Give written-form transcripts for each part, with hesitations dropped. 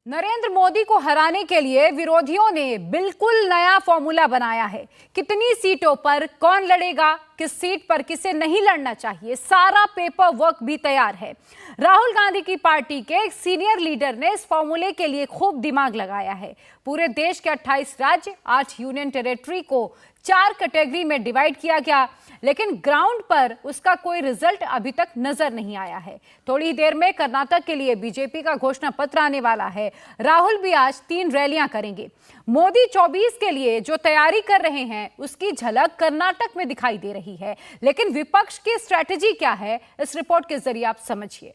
नरेंद्र मोदी को हराने के लिए विरोधियों ने बिल्कुल नया फॉर्मूला बनाया है। कितनी सीटों पर कौन लड़ेगा, किस सीट पर किसे नहीं लड़ना चाहिए, सारा पेपर वर्क भी तैयार है। राहुल गांधी की पार्टी के एक सीनियर लीडर ने इस फॉर्मूले के लिए खूब दिमाग लगाया है। पूरे देश के 28 राज्य, 8 यूनियन टेरिटरी को 4 कैटेगरी में डिवाइड किया गया, लेकिन ग्राउंड पर उसका कोई रिजल्ट अभी तक नजर नहीं आया है। थोड़ी देर में कर्नाटक के लिए बीजेपी का घोषणा पत्र आने वाला है। राहुल भी आज 3 रैलियां करेंगे। मोदी 24 के लिए जो तैयारी कर रहे हैं उसकी झलक कर्नाटक में दिखाई दे रही है, लेकिन विपक्ष की स्ट्रैटेजी क्या है, इस रिपोर्ट के जरिए आप समझिए।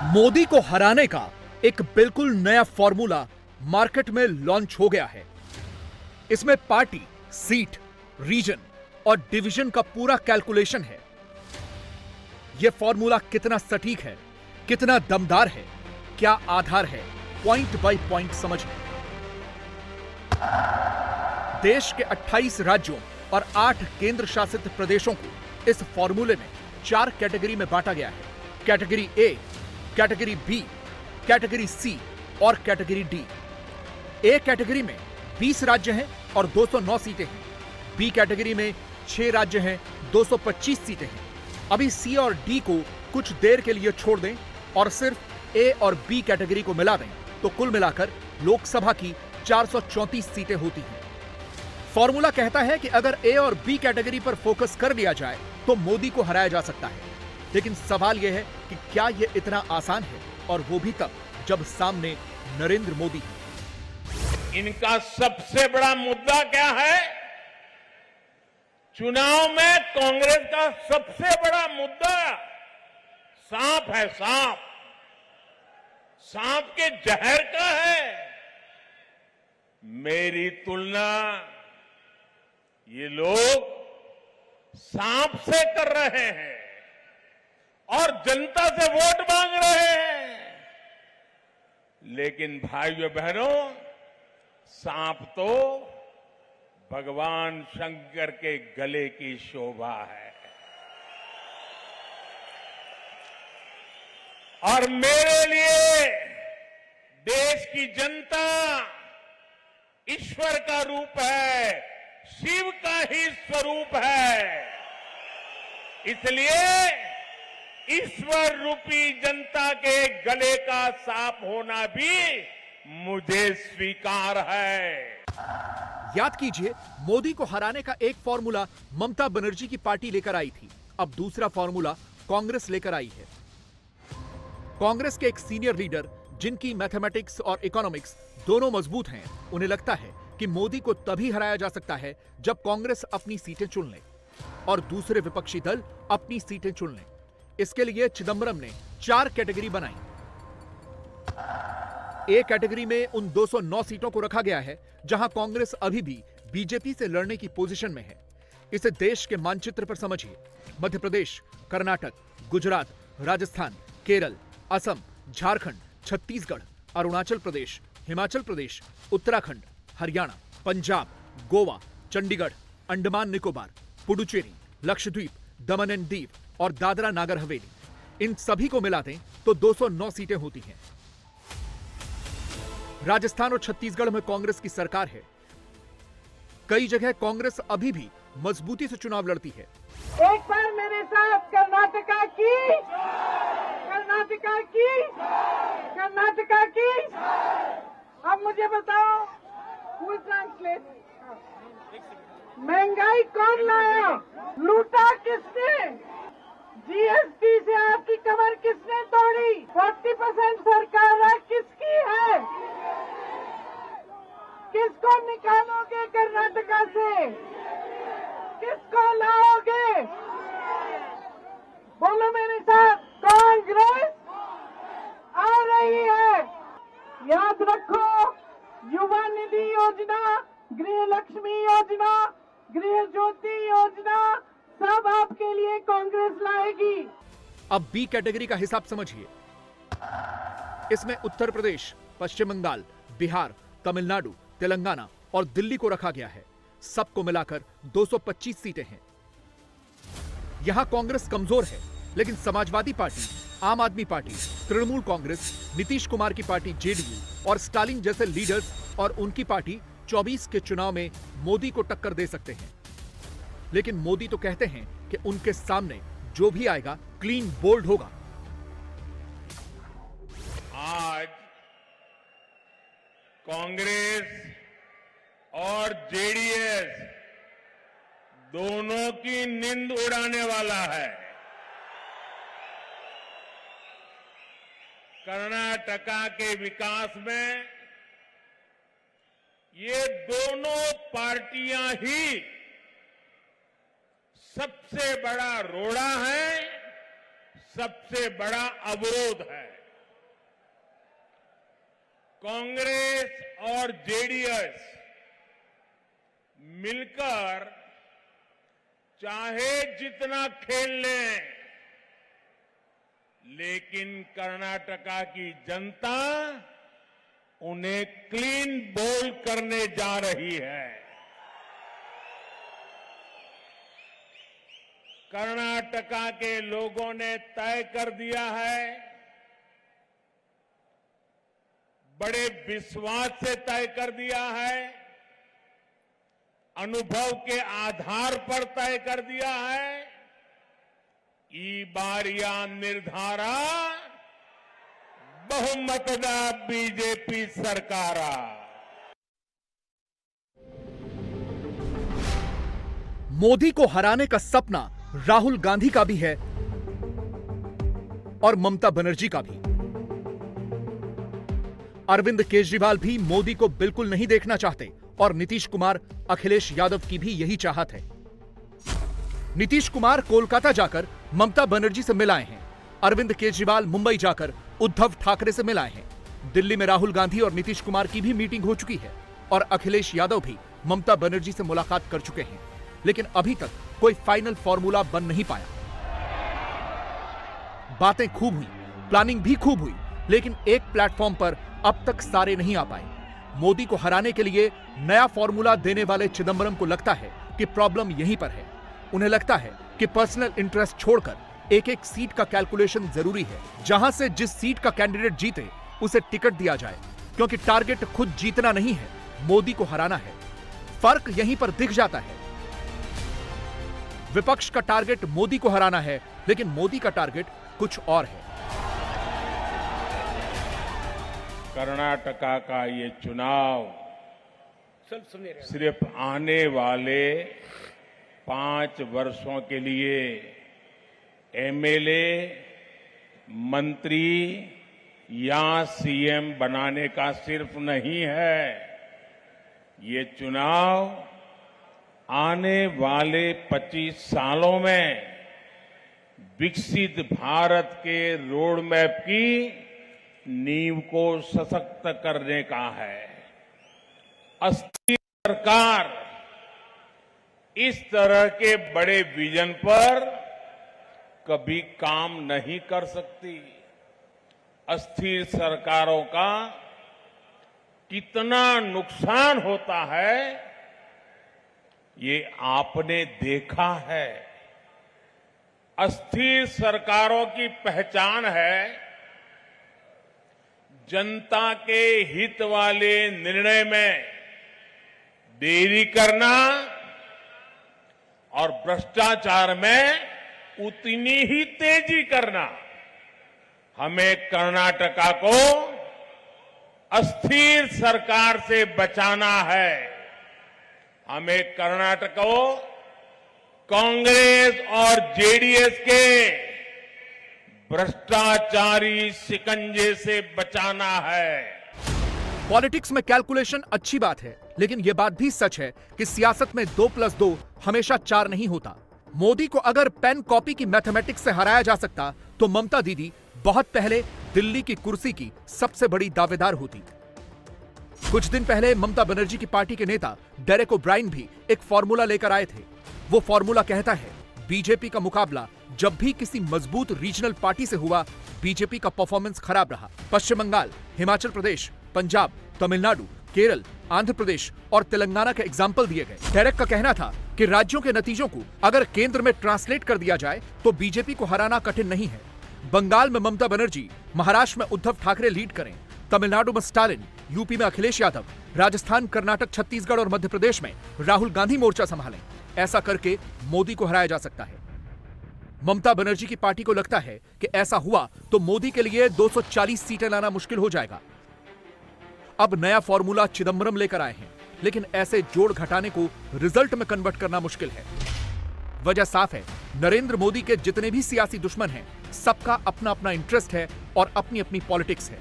मोदी को हराने का एक बिल्कुल नया फॉर्मूला मार्केट में लॉन्च हो गया है। इसमें पार्टी, सीट, रीजन और डिवीजन का पूरा कैलकुलेशन है। यह फॉर्मूला कितना सटीक है, कितना दमदार है, क्या आधार है, पॉइंट बाय पॉइंट समझें। देश के 28 राज्यों और 8 केंद्र शासित प्रदेशों को इस फॉर्मूले में 4 कैटेगरी में बांटा गया है। Category A, category B, category C और कैटेगरी डी। ए कैटेगरी में 20 राज्य हैं और 209 सीटें हैं। बी कैटेगरी में 6 राज्य हैं, 225 सीटें हैं। अभी सी और डी को कुछ देर के लिए छोड़ दें और सिर्फ ए और बी कैटेगरी को मिला दें तो कुल मिलाकर लोकसभा की 434 सीटें होती हैं। फॉर्मूला कहता है कि अगर ए और बी कैटेगरी पर फोकस कर लिया जाए तो मोदी को हराया जा सकता है। लेकिन सवाल यह है कि क्या यह इतना आसान है, और वो भी तब जब सामने नरेंद्र मोदी है। इनका सबसे बड़ा मुद्दा क्या है? चुनाव में कांग्रेस का सबसे बड़ा मुद्दा सांप है। सांप सांप के जहर का है। मेरी तुलना ये लोग सांप से कर रहे हैं और जनता से वोट मांग रहे हैं। लेकिन भाइयों बहनों, सांप तो भगवान शंकर के गले की शोभा है। और मेरे लिए देश की जनता ईश्वर का रूप है, शिव का ही स्वरूप है। इसलिए ईश्वर रूपी जनता के गले का सांप होना भी मुझे स्वीकार है। याद कीजिए, मोदी को हराने का एक फॉर्मूला ममता बनर्जी की पार्टी लेकर आई थी। अब दूसरा फॉर्मूला कांग्रेस लेकर आई है। कांग्रेस के एक सीनियर लीडर, जिनकी मैथमेटिक्स और इकोनॉमिक्स दोनों मजबूत हैं, उन्हें लगता है कि मोदी को तभी हराया जा सकता है जब कांग्रेस अपनी सीटें चुन ले और दूसरे विपक्षी दल अपनी सीटें चुन लें। इसके लिए चिदंबरम ने 4 कैटेगरी बनाई। ए कैटेगरी में उन 209 सीटों को रखा गया है जहां कांग्रेस अभी भी बीजेपी से लड़ने की पोजीशन में है। इसे देश के मानचित्र पर समझिए। मध्य प्रदेश, कर्नाटक, गुजरात, राजस्थान, केरल, असम, झारखंड, छत्तीसगढ़, अरुणाचल प्रदेश, हिमाचल प्रदेश, उत्तराखंड, हरियाणा, पंजाब, गोवा, चंडीगढ़, अंडमान निकोबार, पुडुचेरी, लक्षद्वीप, दमन एंड दीव और दादरा नागर हवेली। इन सभी को मिला दें तो 209 सीटें होती हैं। राजस्थान और छत्तीसगढ़ में कांग्रेस की सरकार है। कई जगह कांग्रेस अभी भी मजबूती से चुनाव लड़ती है। एक बार मेरे साथ कर्नाटका की, कर्नाटका की, कर्नाटका की। अब मुझे बताओ, फुल ट्रांसलेट। महंगाई कौन लाया? लूटा किसने? जीएसटी से आपकी कमर किसने तोड़ी? 40% सरकार किसकी है? किसको निकालोगे कर्नाटका से? किसको लाओगे? बोलो मेरे साथ, कांग्रेस आ रही है। याद रखो, युवा निधि योजना, गृह लक्ष्मी योजना, गृह ज्योति योजना, सब आपके लिए कांग्रेस लाएगी। अब बी कैटेगरी का हिसाब समझिए। इसमें उत्तर प्रदेश, पश्चिम बंगाल, बिहार, तमिलनाडु, तेलंगाना और दिल्ली को रखा गया है। सबको मिलाकर 225 सीटें हैं। यहां कांग्रेस कमजोर है, लेकिन समाजवादी पार्टी, आम आदमी पार्टी, तृणमूल कांग्रेस, नीतीश कुमार की पार्टी जेडीयू और स्टालिन जैसे लीडर्स और उनकी पार्टी 24 के चुनाव में मोदी को टक्कर दे सकते हैं। लेकिन मोदी तो कहते हैं कि उनके सामने जो भी आएगा क्लीन बोल्ड होगा। आज कांग्रेस और जेडीएस दोनों की नींद उड़ाने वाला है। कर्नाटका के विकास में ये दोनों पार्टियां ही सबसे बड़ा रोड़ा है, सबसे बड़ा अवरोध है। कांग्रेस और जेडीएस मिलकर चाहे जितना खेल लें, लेकिन कर्नाटका की जनता उन्हें क्लीन बोल्ड करने जा रही है। कर्नाटका के लोगों ने तय कर दिया है, बड़े विश्वास से तय कर दिया है, अनुभव के आधार पर तय कर दिया है। ई बारिया निर्धारा बहुमतदा बीजेपी सरकारा। मोदी को हराने का सपना राहुल गांधी का भी है और ममता बनर्जी का भी। अरविंद केजरीवाल भी मोदी को बिल्कुल नहीं देखना चाहते और नीतीश कुमार, अखिलेश यादव की भी यही चाहत है। नीतीश कुमार कोलकाता जाकर ममता बनर्जी से मिल आए हैं। अरविंद केजरीवाल मुंबई जाकर उद्धव ठाकरे से मिल आए हैं। दिल्ली में राहुल गांधी और नीतीश कुमार की भी मीटिंग हो चुकी है और अखिलेश यादव भी ममता बनर्जी से मुलाकात कर चुके हैं। लेकिन अभी तक कोई फाइनल फॉर्मूला बन नहीं पाया। बातें खूब हुई, प्लानिंग भी खूब हुई, लेकिन एक प्लेटफॉर्म पर अब तक सारे नहीं आ पाए। मोदी को हराने के लिए नया फॉर्मूला देने वाले चिदंबरम को लगता है कि प्रॉब्लम यहीं पर है। उन्हें लगता है कि पर्सनल इंटरेस्ट छोड़कर एक एक सीट का कैलकुलेशन जरूरी है। जहां से जिस सीट का कैंडिडेट जीते उसे टिकट दिया जाए, क्योंकि टारगेट खुद जीतना नहीं है, मोदी को हराना है। फर्क यहीं पर दिख जाता है। विपक्ष का टारगेट मोदी को हराना है, लेकिन मोदी का टारगेट कुछ और है। कर्नाटका का ये चुनाव सिर्फ आने वाले 5 वर्षों के लिए एमएलए, मंत्री या सीएम बनाने का सिर्फ नहीं है। ये चुनाव आने वाले 25 सालों में विकसित भारत के रोड मैप की नींव को सशक्त करने का है। अस्थिर सरकार इस तरह के बड़े विजन पर कभी काम नहीं कर सकती। अस्थिर सरकारों का कितना नुकसान होता है, ये आपने देखा है। अस्थिर सरकारों की पहचान है जनता के हित वाले निर्णय में देरी करना और भ्रष्टाचार में उतनी ही तेजी करना। हमें कर्नाटका को अस्थिर सरकार से बचाना है। हमें कर्नाटक को कांग्रेस और जेडीएस के भ्रष्टाचारी शिकंजे से बचाना है। पॉलिटिक्स में कैलकुलेशन अच्छी बात है, लेकिन यह बात भी सच है कि सियासत में 2+2 हमेशा 4 नहीं होता। मोदी को अगर पेन कॉपी की मैथमेटिक्स से हराया जा सकता तो ममता दीदी बहुत पहले दिल्ली की कुर्सी की सबसे बड़ी दावेदार होती। कुछ दिन पहले ममता बनर्जी की पार्टी के नेता डेरेक ओब्रायन भी एक फॉर्मूला लेकर आए थे। वो फॉर्मूला कहता है, बीजेपी का मुकाबला जब भी किसी मजबूत रीजनल पार्टी से हुआ, बीजेपी का परफॉर्मेंस खराब रहा। पश्चिम बंगाल, हिमाचल प्रदेश, पंजाब, तमिलनाडु, केरल आंध्र प्रदेश और तेलंगाना के एग्जाम्पल दिए गए। डेरेक का कहना था कि राज्यों के नतीजों को अगर केंद्र में ट्रांसलेट कर दिया जाए तो बीजेपी को हराना कठिन नहीं है। बंगाल में ममता बनर्जी, महाराष्ट्र में उद्धव ठाकरे लीड करें, तमिलनाडु में स्टालिन, यूपी में अखिलेश यादव, राजस्थान, कर्नाटक, छत्तीसगढ़ और मध्य प्रदेश में राहुल गांधी मोर्चा संभालें। ऐसा करके मोदी को हराया जा सकता है। ममता बनर्जी की पार्टी को लगता है कि ऐसा हुआ तो मोदी के लिए 240 सीटें लाना मुश्किल हो जाएगा। अब नया फॉर्मूला चिदंबरम लेकर आए हैं, लेकिन ऐसे जोड़ घटाने को रिजल्ट में कन्वर्ट करना मुश्किल है। वजह साफ है, नरेंद्र मोदी के जितने भी सियासी दुश्मन हैं, सबका अपना अपना इंटरेस्ट है और अपनी अपनी पॉलिटिक्स है।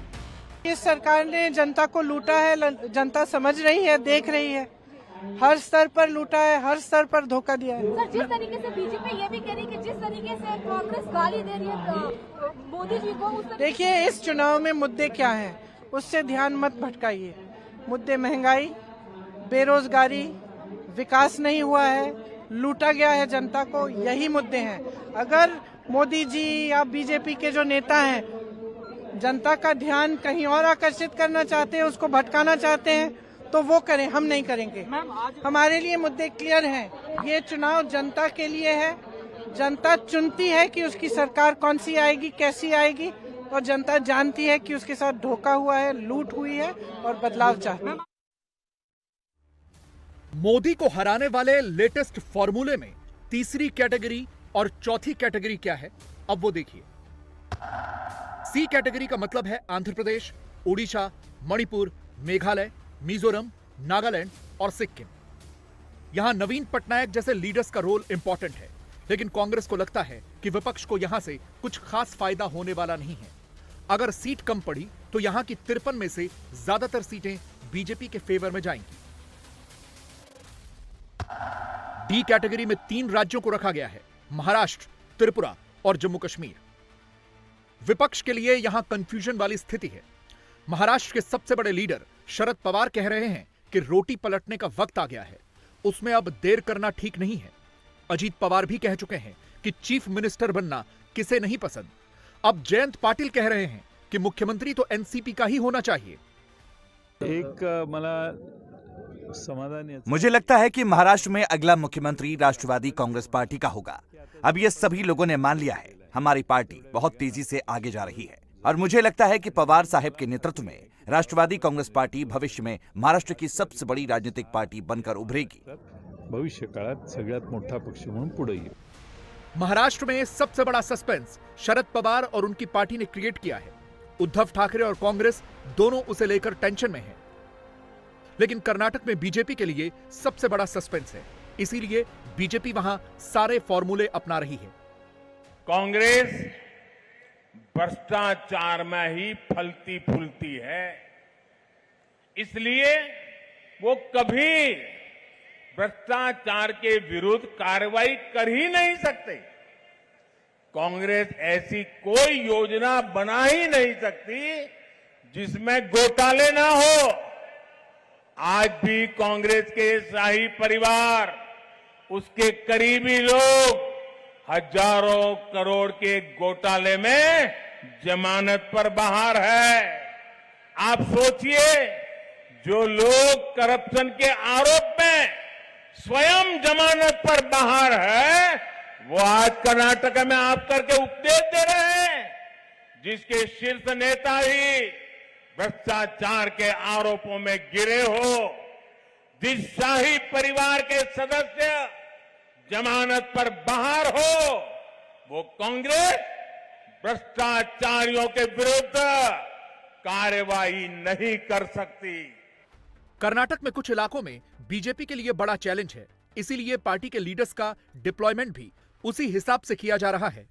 इस सरकार ने जनता को लूटा है, जनता समझ रही है, देख रही है। हर स्तर पर लूटा है, हर स्तर पर धोखा दिया है। सर, जिस तरीके से बीजेपी ये भी कह रही है कि जिस तरीके से कांग्रेस गाली दे रही है मोदी जी को, देखिए इस चुनाव में मुद्दे क्या हैं, उससे ध्यान मत भटकाइए। मुद्दे महंगाई, बेरोजगारी, विकास नहीं हुआ है, लूटा गया है जनता को, यही मुद्दे हैं। अगर मोदी जी या बीजेपी के जो नेता हैं जनता का ध्यान कहीं और आकर्षित करना चाहते हैं, उसको भटकाना चाहते हैं, तो वो करें, हम नहीं करेंगे। हमारे लिए मुद्दे क्लियर हैं। ये चुनाव जनता के लिए है। जनता चुनती है कि उसकी सरकार कौन सी आएगी, कैसी आएगी, और जनता जानती है कि उसके साथ धोखा हुआ है, लूट हुई है और बदलाव चाहती है। मोदी को हराने वाले लेटेस्ट फॉर्मूले में तीसरी कैटेगरी और चौथी कैटेगरी क्या है, अब वो देखिए। सी कैटेगरी का मतलब है आंध्र प्रदेश, ओडिशा, मणिपुर, मेघालय, मिजोरम, नागालैंड और सिक्किम। यहां नवीन पटनायक जैसे लीडर्स का रोल इंपॉर्टेंट है, लेकिन कांग्रेस को लगता है कि विपक्ष को यहां से कुछ खास फायदा होने वाला नहीं है। अगर सीट कम पड़ी तो यहां की 53 में से ज्यादातर सीटें बीजेपी के फेवर में जाएंगी। डी कैटेगरी में 3 राज्यों को रखा गया है, महाराष्ट्र, त्रिपुरा और जम्मू कश्मीर। विपक्ष के लिए यहां कंफ्यूजन वाली स्थिति है। महाराष्ट्र के सबसे बड़े लीडर शरद पवार कह रहे हैं कि रोटी पलटने का वक्त आ गया है, उसमें अब देर करना ठीक नहीं है। अजीत पवार भी कह चुके हैं कि चीफ मिनिस्टर बनना किसे नहीं पसंद। अब जयंत पाटिल कह रहे हैं कि मुख्यमंत्री तो एनसीपी का ही होना चाहिए। मुझे लगता है कि महाराष्ट्र में अगला मुख्यमंत्री राष्ट्रवादी कांग्रेस पार्टी का होगा। अब ये सभी लोगों ने मान लिया है। हमारी पार्टी बहुत तेजी से आगे जा रही है और मुझे लगता है कि पवार साहब के नेतृत्व में राष्ट्रवादी कांग्रेस पार्टी भविष्य में महाराष्ट्र की सबसे बड़ी राजनीतिक पार्टी बनकर उभरेगी। भविष्य काळात सगळ्यात मोठा पक्ष म्हणून पुढे येईल। महाराष्ट्र में सबसे बड़ा सस्पेंस शरद पवार और उनकी पार्टी ने क्रिएट किया है। उद्धव ठाकरे और कांग्रेस दोनों उसे लेकर टेंशन में हैं। लेकिन कर्नाटक में बीजेपी के लिए सबसे बड़ा सस्पेंस है, इसीलिए बीजेपी वहां सारे फॉर्मूले अपना रही है। कांग्रेस भ्रष्टाचार में ही फलती फूलती है, इसलिए वो कभी भ्रष्टाचार के विरुद्ध कार्रवाई कर ही नहीं सकते। कांग्रेस ऐसी कोई योजना बना ही नहीं सकती जिसमें घोटाले ना हो। आज भी कांग्रेस के शाही परिवार, उसके करीबी लोग हजारों करोड़ के घोटाले में जमानत पर बाहर है। आप सोचिए, जो लोग करप्शन के आरोप में स्वयं जमानत पर बाहर है, वो आज कर्नाटक में आप करके उपदेश दे रहे हैं, जिसके शीर्ष नेता ही भ्रष्टाचार के आरोपों में गिरे हो, जिस शाही परिवार के सदस्य जमानत पर बाहर हो, वो कांग्रेस भ्रष्टाचारियों के विरुद्ध कार्रवाई नहीं कर सकती। कर्नाटक में कुछ इलाकों में बीजेपी के लिए बड़ा चैलेंज है, इसीलिए पार्टी के लीडर्स का डिप्लॉयमेंट भी उसी हिसाब से किया जा रहा है।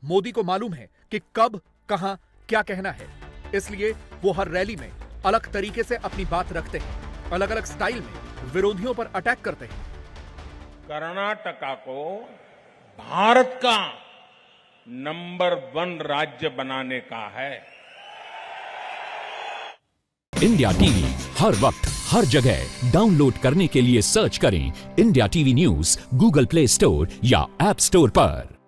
मोदी को मालूम है कि कब, कहां, क्या कहना है, इसलिए वो हर रैली में अलग तरीके से अपनी बात रखते हैं, अलग अलग स्टाइल में विरोधियों पर अटैक करते हैं। कर्नाटका को भारत का नंबर 1 राज्य बनाने का है। इंडिया टीवी हर वक्त हर जगह डाउनलोड करने के लिए सर्च करें India TV news Google play store या ऐप स्टोर पर।